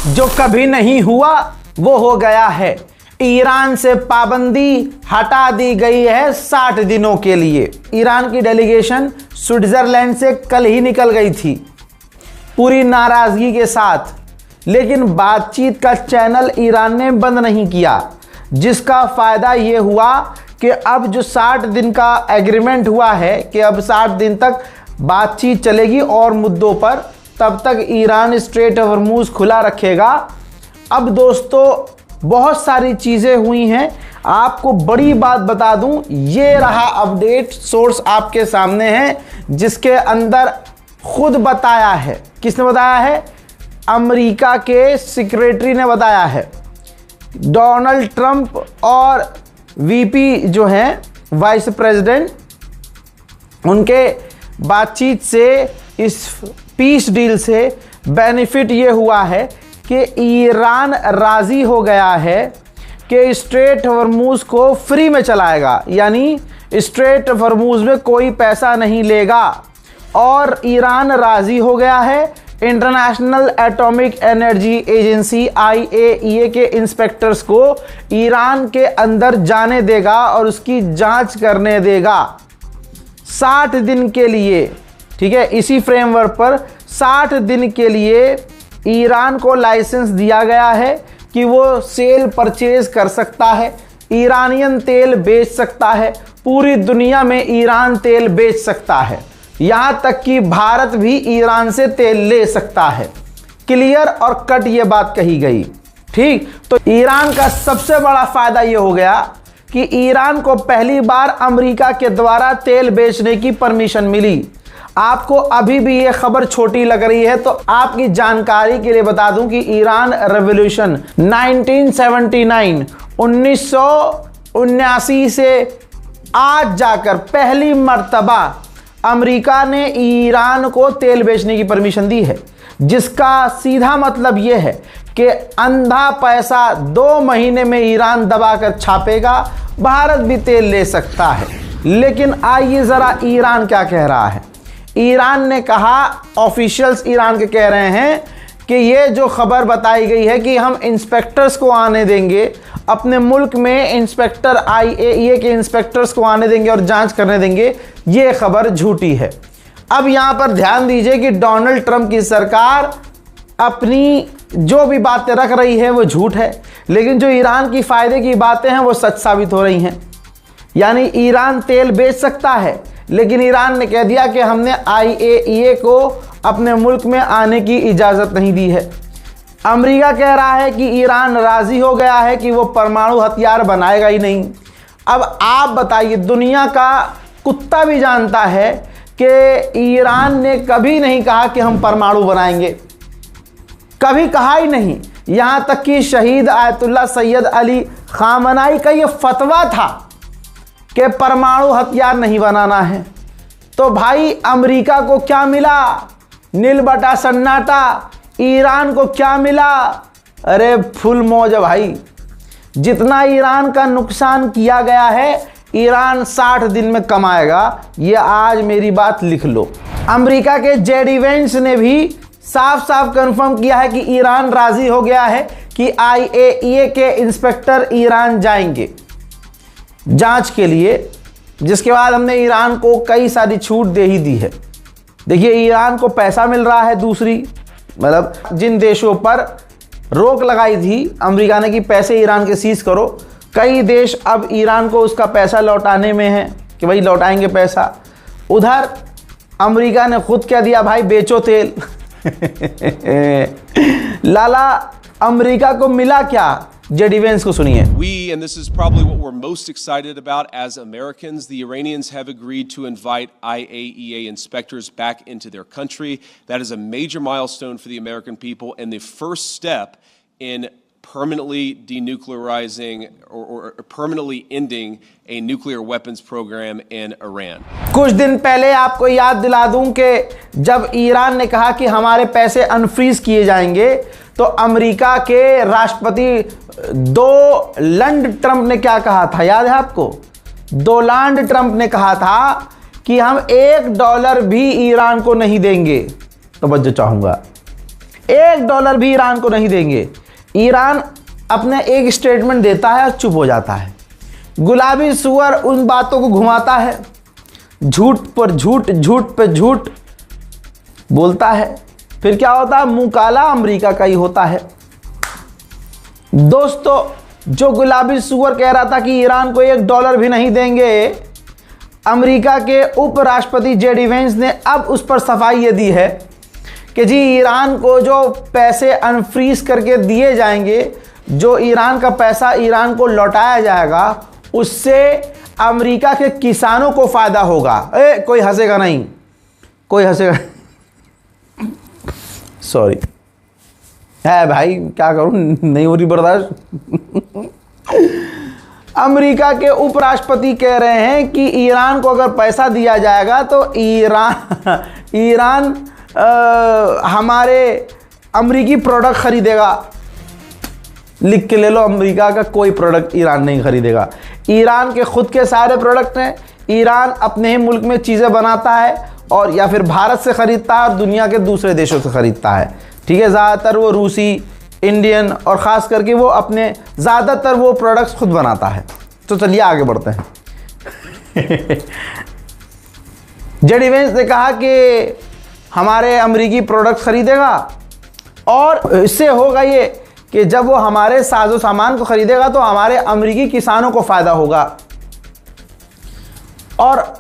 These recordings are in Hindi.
जो कभी नहीं हुआ वो हो गया है। ईरान से पाबंदी हटा दी गई है 60 दिनों के लिए। ईरान की डेलीगेशन स्विट्जरलैंड से कल ही निकल गई थी पूरी नाराजगी के साथ, लेकिन बातचीत का चैनल ईरान ने बंद नहीं किया, जिसका फायदा ये हुआ कि अब जो 60 दिन का एग्रीमेंट हुआ है कि अब 60 दिन तक बातचीत चलेगी और मुद्दों पर, तब तक ईरान स्ट्रेट ऑफ हॉर्मुज़ खुला रखेगा। अब दोस्तों बहुत सारी चीज़ें हुई हैं, आपको बड़ी बात बता दूं, ये रहा अपडेट, सोर्स आपके सामने है, जिसके अंदर खुद बताया है। किसने बताया है? अमेरिका के सेक्रेटरी ने बताया है। डोनाल्ड ट्रंप और वीपी जो हैं वाइस प्रेसिडेंट, उनके बातचीत से, इस पीस डील से बेनिफिट ये हुआ है कि ईरान राज़ी हो गया है कि स्ट्रेट हॉर्मुज़ को फ्री में चलाएगा, यानी स्ट्रेट हॉर्मुज़ में कोई पैसा नहीं लेगा। और ईरान राज़ी हो गया है international atomic energy agency IAEA के इंस्पेक्टर्स को ईरान के अंदर जाने देगा और उसकी जांच करने देगा 60 दिन के लिए। ठीक है, इसी फ्रेमवर्क पर 60 दिन के लिए ईरान को लाइसेंस दिया गया है कि वो सेल परचेज कर सकता है, ईरानियन तेल बेच सकता है, पूरी दुनिया में ईरान तेल बेच सकता है, यहाँ तक कि भारत भी ईरान से तेल ले सकता है। क्लियर और कट ये बात कही गई। ठीक, तो ईरान का सबसे बड़ा फायदा ये हो गया कि ईरान को पहली बार अमेरिका के द्वारा तेल बेचने की परमिशन मिली। आपको अभी भी ये खबर छोटी लग रही है तो आपकी जानकारी के लिए बता दूं कि ईरान रेवोल्यूशन 1979 से आज जाकर पहली मर्तबा अमेरिका ने ईरान को तेल बेचने की परमिशन दी है, जिसका सीधा मतलब ये है कि अंधा पैसा 2 महीने में ईरान दबाकर छापेगा, भारत भी तेल ले सकता है। लेकिन आइए ज़रा ईरान क्या कह रहा है। ईरान ने कहा, ऑफिशियल्स ईरान के कह रहे हैं कि ये जो खबर बताई गई है कि हम इंस्पेक्टर्स को आने देंगे, अपने मुल्क में इंस्पेक्टर IAEA के इंस्पेक्टर्स को आने देंगे और जांच करने देंगे, ये खबर झूठी है। अब यहाँ पर ध्यान दीजिए कि डोनाल्ड ट्रंप की सरकार अपनी जो भी बातें रख रही है वो झूठ है, लेकिन जो ईरान की फ़ायदे की बातें हैं वो सच साबित हो रही हैं। यानी ईरान तेल बेच सकता है, लेकिन ईरान ने कह दिया कि हमने IAEA को अपने मुल्क में आने की इजाज़त नहीं दी है। अमेरिका कह रहा है कि ईरान राज़ी हो गया है कि वो परमाणु हथियार बनाएगा ही नहीं। अब आप बताइए, दुनिया का कुत्ता भी जानता है कि ईरान ने कभी नहीं कहा कि हम परमाणु बनाएंगे, कभी कहा ही नहीं। यहाँ तक कि शहीद आयतुल्ला सैयद अली खामनाई का ये फतवा था कि परमाणु हथियार नहीं बनाना है। तो भाई अमेरिका को क्या मिला? नील बटा सन्नाटा। ईरान को क्या मिला? अरे फुल मौज है भाई। जितना ईरान का नुकसान किया गया है, ईरान 60 दिन में कमाएगा। ये आज मेरी बात लिख लो। अमेरिका के जेडी वेंस ने भी साफ साफ कंफर्म किया है कि ईरान राजी हो गया है कि IAEA के इंस्पेक्टर ईरान जाएंगे जांच के लिए, जिसके बाद हमने ईरान को कई सारी छूट दे ही दी है। देखिए, ईरान को पैसा मिल रहा है। दूसरी मतलब जिन देशों पर रोक लगाई थी अमेरिका ने कि पैसे ईरान के सीज करो, कई देश अब ईरान को उसका पैसा लौटाने में है कि भाई लौटाएंगे पैसा। उधर अमेरिका ने खुद कह दिया भाई बेचो तेल। लाला अमेरिका को मिला क्या? जेडी वेंस को सुनिए। We, and this is probably what we're most excited about as Americans, the Iranians have agreed to invite IAEA inspectors back into their country. That is a major milestone for the American people and the first step in permanently denuclearizing or permanently ending a nuclear weapons program in Iran. कुछ दिन पहले आपको याद दिला दूं कि जब ईरान ने कहा कि हमारे पैसे अनफ्रीज किए जाएंगे, तो अमेरिका के राष्ट्रपति डोनाल्ड ट्रंप ने क्या कहा था, याद है आपको? डोनाल्ड ट्रंप ने कहा था कि हम $1 भी ईरान को नहीं देंगे। तवज्जो चाहूंगा, $1 भी ईरान को नहीं देंगे। ईरान अपने एक स्टेटमेंट देता है और चुप हो जाता है। गुलाबी सुअर उन बातों को घुमाता है, झूठ पर झूठ, झूठ पर झूठ बोलता है, फिर क्या होता है, मुंह काला अमेरिका का ही होता है। दोस्तों, जो गुलाबी सुअर कह रहा था कि ईरान को $1 भी नहीं देंगे, अमेरिका के उपराष्ट्रपति जेडी वेंस ने अब उस पर सफाई ये दी है कि जी ईरान को जो पैसे अनफ्रीज करके दिए जाएंगे, जो ईरान का पैसा ईरान को लौटाया जाएगा, उससे अमेरिका के किसानों को फायदा होगा। कोई हंसेगा नहीं, कोई हंसेगा सॉरी है भाई, क्या करूं, नहीं हो रही बर्दाश्त। अमेरिका के उपराष्ट्रपति कह रहे हैं कि ईरान को अगर पैसा दिया जाएगा तो ईरान हमारे अमेरिकी प्रोडक्ट खरीदेगा। लिख के ले लो, अमेरिका का कोई प्रोडक्ट ईरान नहीं खरीदेगा। ईरान के खुद के सारे प्रोडक्ट हैं, ईरान अपने ही मुल्क में चीज़ें बनाता है और या फिर भारत से ख़रीदता है और दुनिया के दूसरे देशों से ख़रीदता है। ठीक है, ज़्यादातर वो रूसी, इंडियन और ख़ास करके वो अपने ज़्यादातर वो प्रोडक्ट्स खुद बनाता है। तो चलिए आगे बढ़ते हैं। जेडी वेंस ने कहा कि हमारे अमेरिकी प्रोडक्ट्स खरीदेगा और इससे होगा ये कि जब वो हमारे साजो सामान को खरीदेगा तो हमारे अमेरिकी किसानों को फ़ायदा होगा, और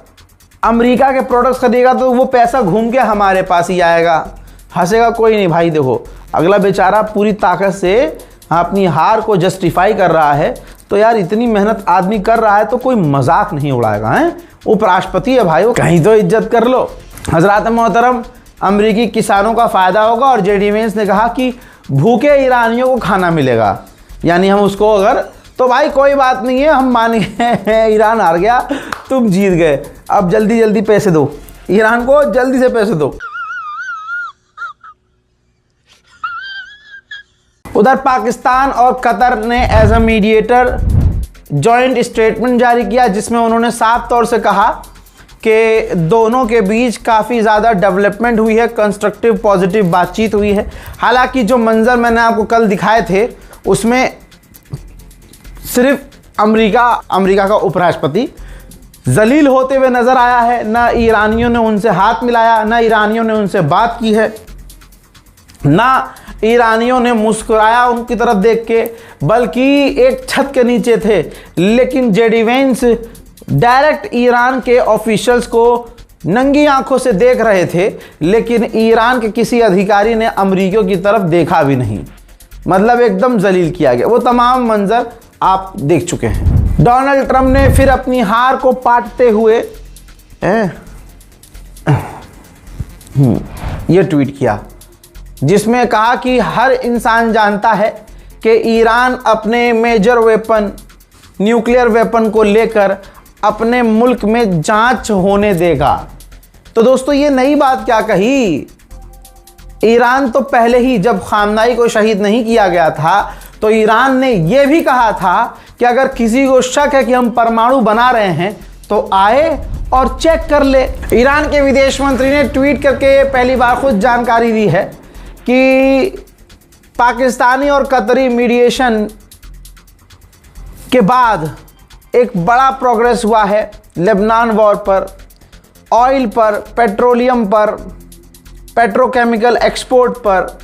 अमेरिका के प्रोडक्ट्स खरीदेगा तो वो पैसा घूम के हमारे पास ही आएगा। हंसेगा कोई नहीं भाई। देखो, अगला बेचारा पूरी ताकत से अपनी हार को जस्टिफाई कर रहा है, तो यार इतनी मेहनत आदमी कर रहा है तो कोई मजाक नहीं उड़ाएगा। हैं, उपराष्ट्रपति है भाई, वो कहीं तो इज्जत कर लो। हजरात मोहतरम, अमेरिकी किसानों का फ़ायदा होगा और जेडी वेंस ने कहा कि भूखे ईरानियों को खाना मिलेगा। यानी हम उसको अगर, तो भाई कोई बात नहीं है, हम मान गए, ईरान हार गया, तुम जीत गए, अब जल्दी जल्दी पैसे दो ईरान को, जल्दी से पैसे दो। उधर पाकिस्तान और कतर ने as a mediator joint statement जारी किया, जिसमें उन्होंने साफ तौर से कहा कि दोनों के बीच काफ़ी ज़्यादा डेवलपमेंट हुई है, कंस्ट्रक्टिव पॉजिटिव बातचीत हुई है। हालांकि जो मंजर मैंने आपको कल दिखाए थे उसमें सिर्फ अमेरिका का उपराष्ट्रपति जलील होते हुए नज़र आया है। ना ईरानियों ने उनसे हाथ मिलाया, ना ईरानियों ने उनसे बात की है, ना ईरानियों ने मुस्कुराया उनकी तरफ देख के, बल्कि एक छत के नीचे थे। लेकिन जेडी वेंस डायरेक्ट ईरान के ऑफिशियल्स को नंगी आंखों से देख रहे थे, लेकिन ईरान के किसी अधिकारी ने अमेरिकियों की तरफ देखा भी नहीं। मतलब एकदम जलील किया गया। वो तमाम मंजर आप देख चुके हैं। डोनाल्ड ट्रंप ने फिर अपनी हार को पाटते हुए ये ट्वीट किया, जिसमें कहा कि हर इंसान जानता है कि ईरान अपने मेजर वेपन, न्यूक्लियर वेपन को लेकर अपने मुल्क में जांच होने देगा। तो दोस्तों, ये नई बात क्या कही, ईरान तो पहले ही जब खामनाई को शहीद नहीं किया गया था तो ईरान ने यह भी कहा था कि अगर किसी को शक है कि हम परमाणु बना रहे हैं तो आए और चेक कर ले। ईरान के विदेश मंत्री ने ट्वीट करके पहली बार खुद जानकारी दी है कि पाकिस्तानी और कतरी मीडिएशन के बाद एक बड़ा प्रोग्रेस हुआ है लेबनान वॉर पर, ऑयल पर, पेट्रोलियम पर, पेट्रोकेमिकल एक्सपोर्ट पर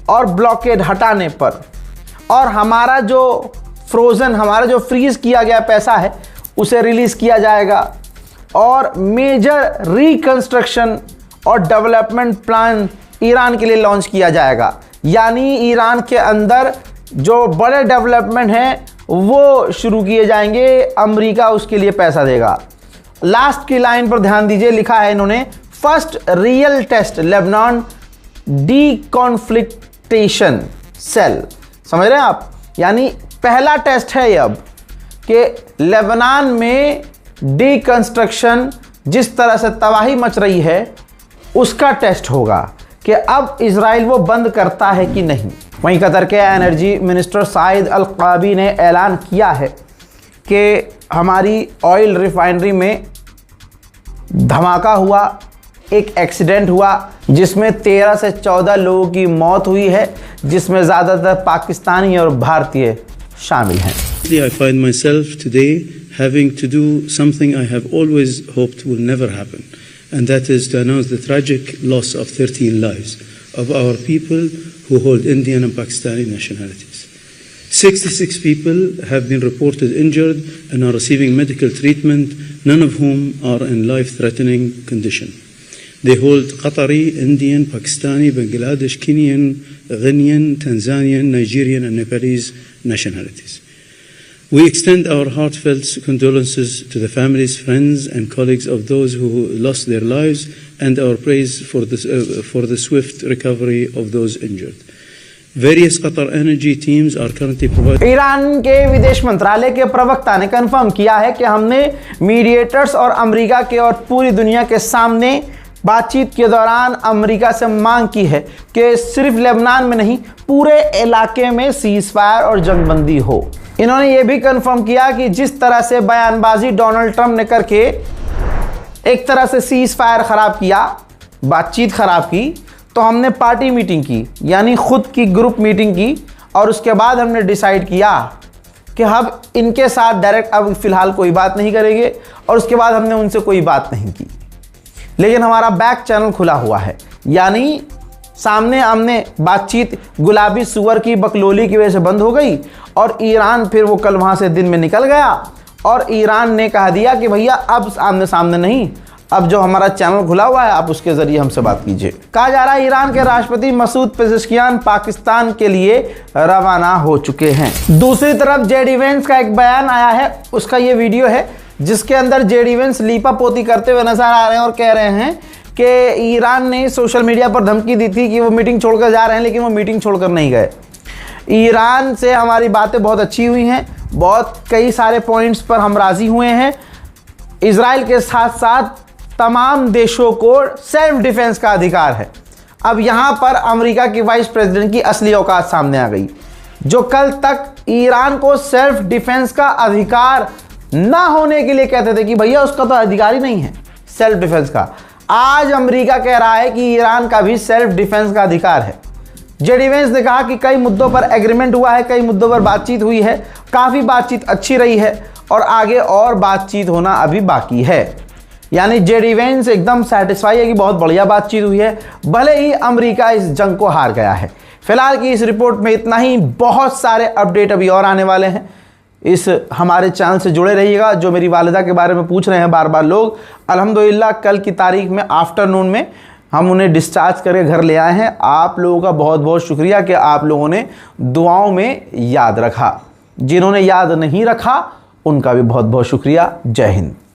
और ब्लॉकेड हटाने पर। और हमारा जो फ्रीज किया गया पैसा है उसे रिलीज़ किया जाएगा और मेजर रिकंस्ट्रक्शन और डेवलपमेंट प्लान ईरान के लिए लॉन्च किया जाएगा। यानी ईरान के अंदर जो बड़े डेवलपमेंट हैं वो शुरू किए जाएंगे, अमेरिका उसके लिए पैसा देगा। लास्ट की लाइन पर ध्यान दीजिए, लिखा है इन्होंने, first real test Lebanon deconfliction cell. समझ रहे हैं आप, यानी पहला टेस्ट है ये अब कि लेबनान में डीकंस्ट्रक्शन जिस तरह से तबाही मच रही है उसका टेस्ट होगा कि अब इजराइल वो बंद करता है कि नहीं। वहीं कतर के एनर्जी मिनिस्टर साइद अल काबी ने ऐलान किया है कि हमारी ऑयल रिफाइनरी में धमाका हुआ, एक एक्सीडेंट हुआ जिसमें 13 से 14 लोगों की मौत हुई है, जिसमें ज़्यादातर पाकिस्तानी और भारतीय शामिल हैं। I find myself today having to do something I have always hoped will never happen, and that is to announce the tragic loss of 13 lives of our people who hold Indian and Pakistani nationalities. 66 people have been reported injured and are receiving medical treatment, none of whom are in life-threatening condition. They hold Qatari, Indian, Pakistani, Bangladesh, Kenyan, Ghanaian, Tanzanian, Nigerian and Nepalese nationalities. We extend our heartfelt condolences to the families, friends and colleagues of those who lost their lives and our praise for the swift recovery of those injured. Various Qatar energy teams are currently providing. Iran के विदेश मंत्रालय के प्रवक्ता ने कंफर्म किया है कि हमने मीडिएटर्स और अमेरिका के और पूरी दुनिया के सामने बातचीत के दौरान अमेरिका से मांग की है कि सिर्फ लेबनान में नहीं, पूरे इलाके में सीज फायर और जंगबंदी हो। इन्होंने ये भी कंफर्म किया कि जिस तरह से बयानबाजी डोनाल्ड ट्रंप ने करके एक तरह से सीज फायर खराब किया, बातचीत खराब की, तो हमने पार्टी मीटिंग की, यानी खुद की ग्रुप मीटिंग की, और उसके बाद हमने डिसाइड किया कि हम इनके साथ डायरेक्ट अब फिलहाल कोई बात नहीं करेंगे, और उसके बाद हमने उनसे कोई बात नहीं की। लेकिन हमारा बैक चैनल खुला हुआ है, यानी सामने आमने बातचीत गुलाबी सुअर की बकलोली की वजह से बंद हो गई, और ईरान फिर वो कल वहाँ से दिन में निकल गया और ईरान ने कहा दिया कि भैया अब आमने सामने नहीं, अब जो हमारा चैनल खुला हुआ है आप उसके ज़रिए हमसे बात कीजिए। कहा जा रहा है ईरान के राष्ट्रपति मसूद पेज़ेश्कियान पाकिस्तान के लिए रवाना हो चुके हैं। दूसरी तरफ जेडी वेंस का एक बयान आया है, उसका ये वीडियो है जिसके अंदर जेडी वेंस लीपा पोती करते हुए नजर आ रहे हैं और कह रहे हैं कि ईरान ने सोशल मीडिया पर धमकी दी थी कि वो मीटिंग छोड़कर जा रहे हैं, लेकिन वो मीटिंग छोड़कर नहीं गए। ईरान से हमारी बातें बहुत अच्छी हुई हैं, बहुत कई सारे पॉइंट्स पर हम राज़ी हुए हैं। इजराइल के साथ साथ तमाम देशों को सेल्फ डिफेंस का अधिकार है। अब यहाँ पर अमेरिका की वाइस प्रेसिडेंट की असली औकात सामने आ गई, जो कल तक ईरान को सेल्फ डिफेंस का अधिकार ना होने के लिए कहते थे कि भैया उसका तो अधिकार ही नहीं है सेल्फ डिफेंस का। आज अमेरिका कह रहा है कि ईरान का भी सेल्फ डिफेंस का अधिकार है। जेडी वेंस ने कहा कि कई मुद्दों पर एग्रीमेंट हुआ है, कई मुद्दों पर बातचीत हुई है, काफ़ी बातचीत अच्छी रही है और आगे और बातचीत होना अभी बाकी है। यानी जेडी वेंस एकदम सेटिस्फाई है कि बहुत बढ़िया बातचीत हुई है, भले ही अमेरिका इस जंग को हार गया है। फिलहाल की इस रिपोर्ट में इतना ही, बहुत सारे अपडेट अभी और आने वाले हैं। इस हमारे चैनल से जुड़े रहिएगा। जो मेरी वालिदा के बारे में पूछ रहे हैं बार बार लोग, अल्हम्दुलिल्लाह कल की तारीख में आफ्टरनून में हम उन्हें डिस्चार्ज करके घर ले आए हैं। आप लोगों का बहुत बहुत शुक्रिया कि आप लोगों ने दुआओं में याद रखा। जिन्होंने याद नहीं रखा उनका भी बहुत बहुत शुक्रिया। जय हिंद।